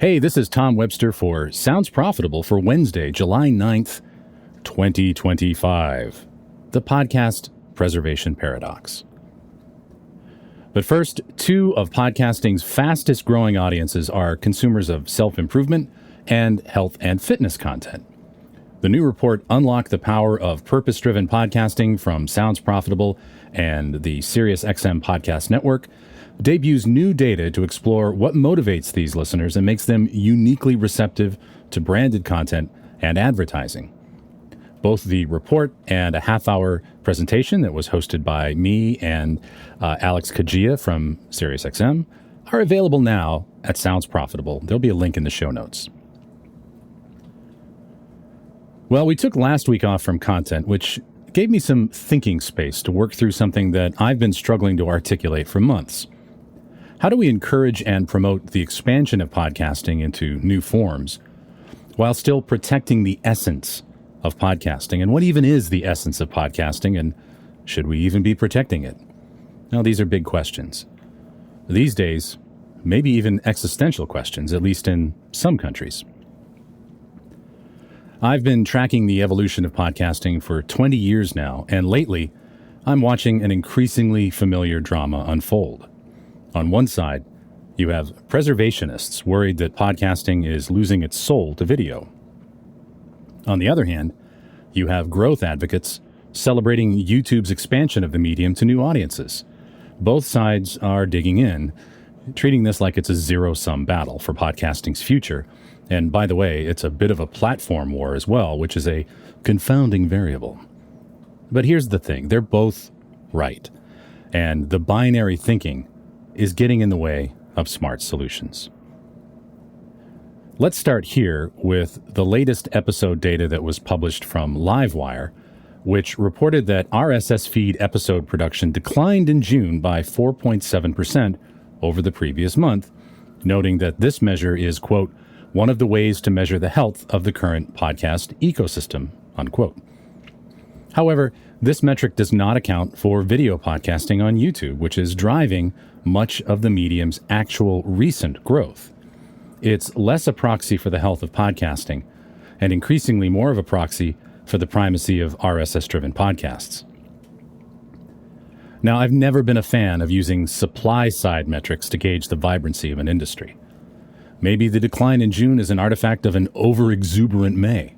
Hey, this is Tom Webster for Sounds Profitable for Wednesday, July 9th, 2025, the podcast Preservation Paradox. But first, two of podcasting's fastest growing audiences are consumers of self-improvement and health and fitness content. The new report, Unlock the Power of Purpose-Driven Podcasting from Sounds Profitable and the SiriusXM Podcast Network, debuts new data to explore what motivates these listeners and makes them uniquely receptive to branded content and advertising. Both the report and a half-hour presentation that was hosted by me and Alex Kajia from SiriusXM are available now at Sounds Profitable. There'll be a link in the show notes. Well, we took last week off from content, which gave me some thinking space to work through something that I've been struggling to articulate for months. How do we encourage and promote the expansion of podcasting into new forms while still protecting the essence of podcasting? And what even is the essence of podcasting, and should we even be protecting it? Now, these are big questions. These days, maybe even existential questions, at least in some countries. I've been tracking the evolution of podcasting for 20 years now, and lately, I'm watching an increasingly familiar drama unfold. On one side, you have preservationists worried that podcasting is losing its soul to video. On the other hand, you have growth advocates celebrating YouTube's expansion of the medium to new audiences. Both sides are digging in, treating this like it's a zero-sum battle for podcasting's future. And by the way, it's a bit of a platform war as well, which is a confounding variable. But here's the thing, they're both right. And the binary thinking is getting in the way of smart solutions. Let's start here with the latest episode data that was published from Livewire, which reported that RSS feed episode production declined in June by 4.7% over the previous month, noting that this measure is, quote, one of the ways to measure the health of the current podcast ecosystem, unquote. However, this metric does not account for video podcasting on YouTube, which is driving much of the medium's actual recent growth. It's less a proxy for the health of podcasting and increasingly more of a proxy for the primacy of RSS-driven podcasts. Now, I've never been a fan of using supply-side metrics to gauge the vibrancy of an industry. Maybe the decline in June is an artifact of an over-exuberant May.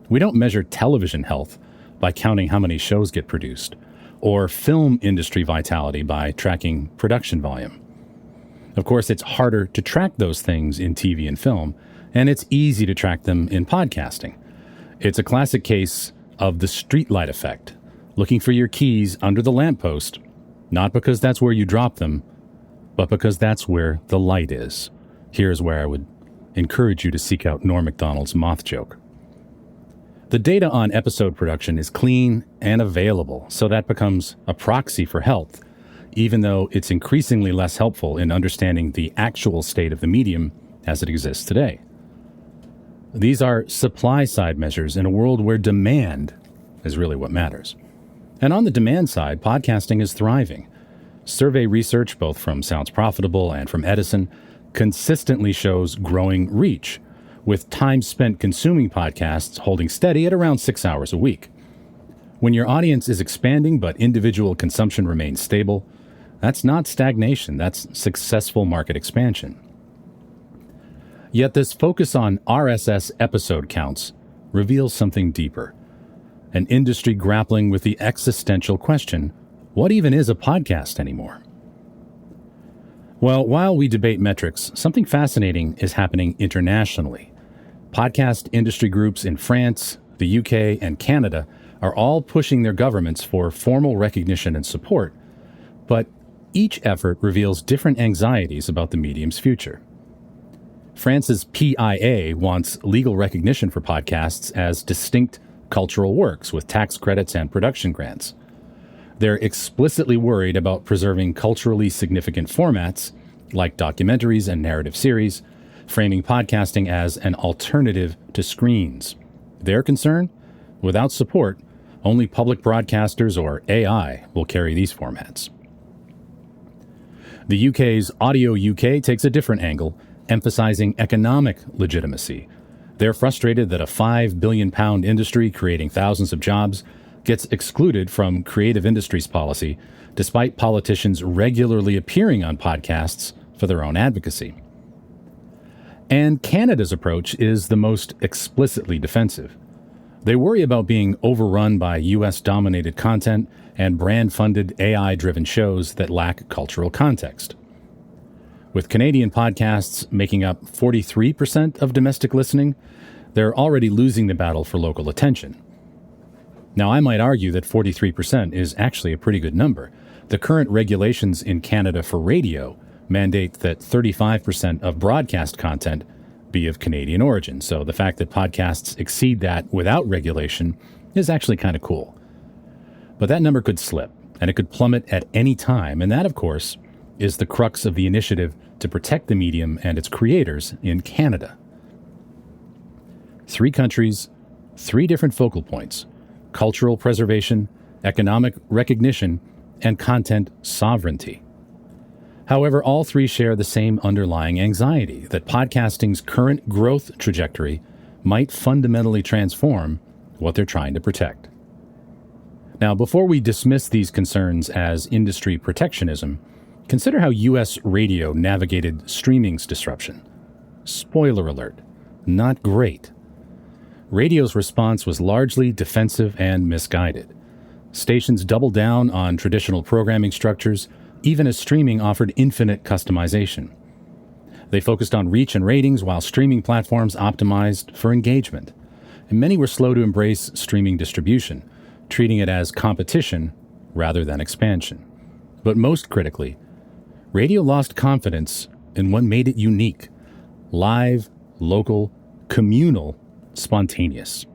We don't measure television health by counting how many shows get produced, or film industry vitality by tracking production volume. Of course, it's harder to track those things in TV and film, and it's easy to track them in podcasting. It's a classic case of the streetlight effect, looking for your keys under the lamppost, not because that's where you drop them, but because that's where the light is. Here's where I would encourage you to seek out Norm Macdonald's moth joke. The data on episode production is clean and available, so that becomes a proxy for health, even though it's increasingly less helpful in understanding the actual state of the medium as it exists today. These are supply-side measures in a world where demand is really what matters. And on the demand side, podcasting is thriving. Survey research, both from Sounds Profitable and from Edison, consistently shows growing reach, with time spent consuming podcasts holding steady at around 6 hours a week. When your audience is expanding but individual consumption remains stable, that's not stagnation, that's successful market expansion. Yet this focus on RSS episode counts reveals something deeper. An industry grappling with the existential question, what even is a podcast anymore? Well, while we debate metrics, something fascinating is happening internationally. Podcast industry groups in France, the UK, and Canada are all pushing their governments for formal recognition and support, but each effort reveals different anxieties about the medium's future. France's PIA wants legal recognition for podcasts as distinct cultural works with tax credits and production grants. They're explicitly worried about preserving culturally significant formats like documentaries and narrative series, framing podcasting as an alternative to screens. Their concern? Without support, only public broadcasters or AI will carry these formats. The UK's Audio UK takes a different angle emphasizing economic legitimacy. They're frustrated that a £5 billion industry creating thousands of jobs gets excluded from creative industries policy, despite politicians regularly appearing on podcasts for their own advocacy. And Canada's approach is the most explicitly defensive. They worry about being overrun by US-dominated content and brand-funded AI-driven shows that lack cultural context. With Canadian podcasts making up 43% of domestic listening, they're already losing the battle for local attention. Now, I might argue that 43% is actually a pretty good number. The current regulations in Canada for radio mandate that 35% of broadcast content be of Canadian origin, so the fact that podcasts exceed that without regulation is actually kind of cool. But that number could slip, and it could plummet at any time, and that, of course, is the crux of the initiative to protect the medium and its creators in Canada. 3 countries, 3 different focal points: cultural preservation, economic recognition, and content sovereignty. However, all 3 share the same underlying anxiety that podcasting's current growth trajectory might fundamentally transform what they're trying to protect. Now, before we dismiss these concerns as industry protectionism, consider how U.S. radio navigated streaming's disruption. Spoiler alert, not great. Radio's response was largely defensive and misguided. Stations doubled down on traditional programming structures, even as streaming offered infinite customization. They focused on reach and ratings while streaming platforms optimized for engagement. And many were slow to embrace streaming distribution, treating it as competition rather than expansion. But most critically, radio lost confidence in what made it unique: live, local, communal, spontaneous.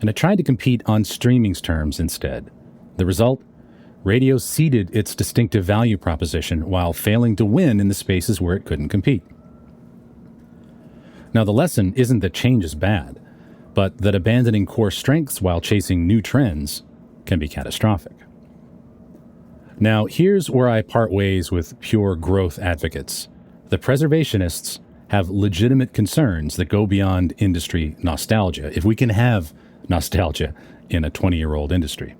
And it tried to compete on streaming's terms instead. The result? Radio ceded its distinctive value proposition while failing to win in the spaces where it couldn't compete. Now, the lesson isn't that change is bad, but that abandoning core strengths while chasing new trends can be catastrophic. Now, here's where I part ways with pure growth advocates. The preservationists have legitimate concerns that go beyond industry nostalgia, if we can have nostalgia in a 20-year-old industry.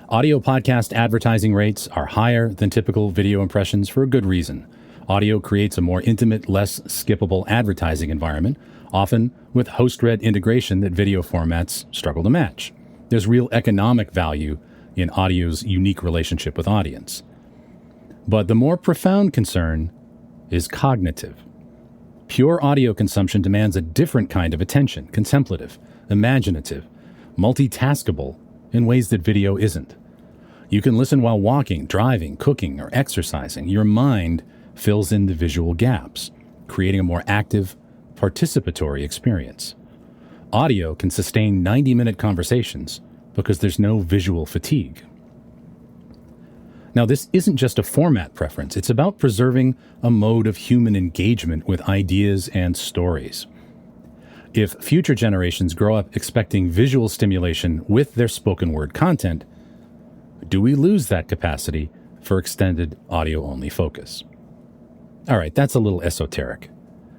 Audio podcast advertising rates are higher than typical video impressions for a good reason. Audio creates a more intimate, less skippable advertising environment, often with host-read integration that video formats struggle to match. There's real economic value in audio's unique relationship with audience. But the more profound concern is cognitive. Pure audio consumption demands a different kind of attention: contemplative, imaginative, multitaskable in ways that video isn't. You can listen while walking, driving, cooking, or exercising. Your mind fills in the visual gaps, creating a more active, participatory experience. Audio can sustain 90-minute conversations because there's no visual fatigue. Now, this isn't just a format preference. It's about preserving a mode of human engagement with ideas and stories. If future generations grow up expecting visual stimulation with their spoken word content, do we lose that capacity for extended audio-only focus? All right, that's a little esoteric,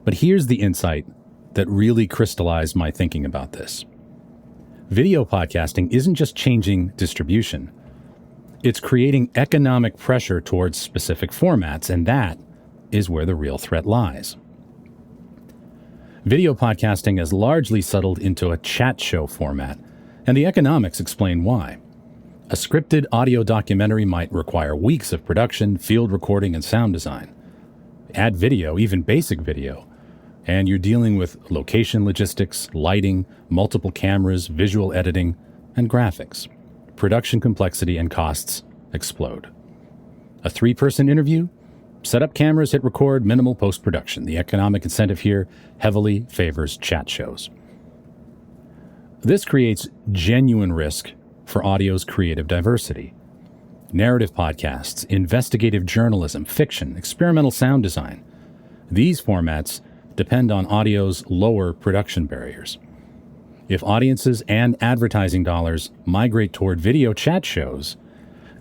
but here's the insight that really crystallized my thinking about this. Video podcasting isn't just changing distribution. It's creating economic pressure towards specific formats, and that is where the real threat lies. Video podcasting has largely settled into a chat show format, and the economics explain why. A scripted audio documentary might require weeks of production, field recording, and sound design. Add video, even basic video, and you're dealing with location logistics, lighting, multiple cameras, visual editing, and graphics. Production complexity and costs explode. A 3-person interview? Set up cameras, hit record, minimal post-production. The economic incentive here heavily favors chat shows. This creates genuine risk for audio's creative diversity. Narrative podcasts, investigative journalism, fiction, experimental sound design. These formats depend on audio's lower production barriers. If audiences and advertising dollars migrate toward video chat shows,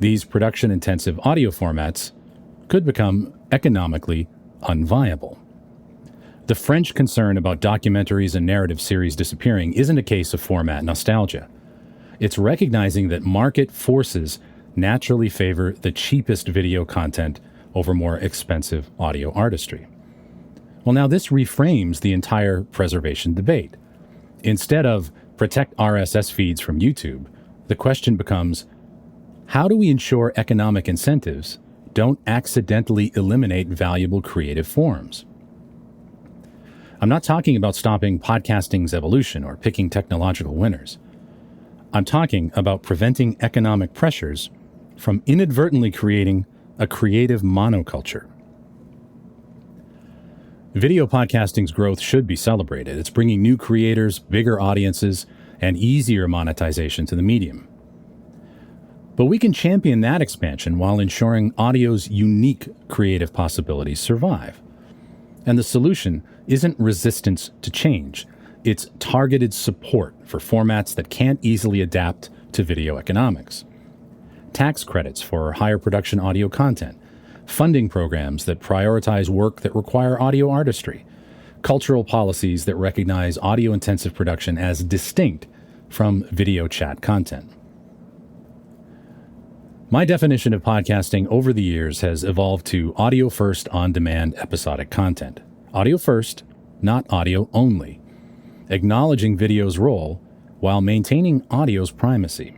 these production-intensive audio formats could become economically unviable. The French concern about documentaries and narrative series disappearing isn't a case of format nostalgia. It's recognizing that market forces naturally favor the cheapest video content over more expensive audio artistry. Well, now this reframes the entire preservation debate. Instead of protect RSS feeds from YouTube, the question becomes, how do we ensure economic incentives don't accidentally eliminate valuable creative forms? I'm not talking about stopping podcasting's evolution or picking technological winners. I'm talking about preventing economic pressures from inadvertently creating a creative monoculture. Video podcasting's growth should be celebrated. It's bringing new creators, bigger audiences, and easier monetization to the medium. But we can champion that expansion while ensuring audio's unique creative possibilities survive. And the solution isn't resistance to change. It's targeted support for formats that can't easily adapt to video economics. Tax credits for higher production audio content, funding programs that prioritize work that require audio artistry, cultural policies that recognize audio-intensive production as distinct from video chat content. My definition of podcasting over the years has evolved to audio-first on-demand episodic content. Audio first, not audio only. Acknowledging video's role while maintaining audio's primacy.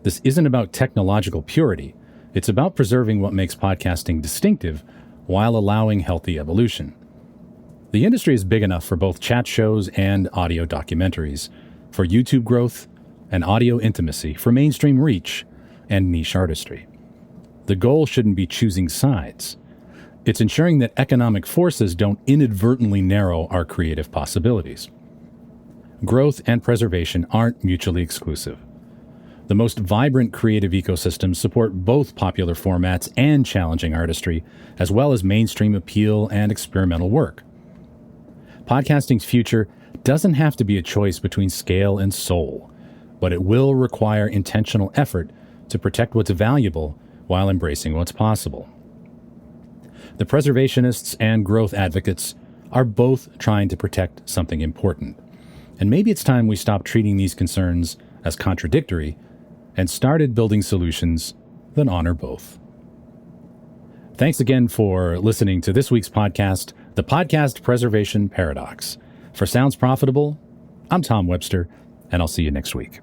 This isn't about technological purity. It's about preserving what makes podcasting distinctive while allowing healthy evolution. The industry is big enough for both chat shows and audio documentaries, for YouTube growth and audio intimacy, for mainstream reach and niche artistry. The goal shouldn't be choosing sides. It's ensuring that economic forces don't inadvertently narrow our creative possibilities. Growth and preservation aren't mutually exclusive. The most vibrant creative ecosystems support both popular formats and challenging artistry, as well as mainstream appeal and experimental work. Podcasting's future doesn't have to be a choice between scale and soul, but it will require intentional effort to protect what's valuable while embracing what's possible. The preservationists and growth advocates are both trying to protect something important. And maybe it's time we stop treating these concerns as contradictory and started building solutions that honor both. Thanks again for listening to this week's podcast, The Podcast Preservation Paradox. For Sounds Profitable, I'm Tom Webster, and I'll see you next week.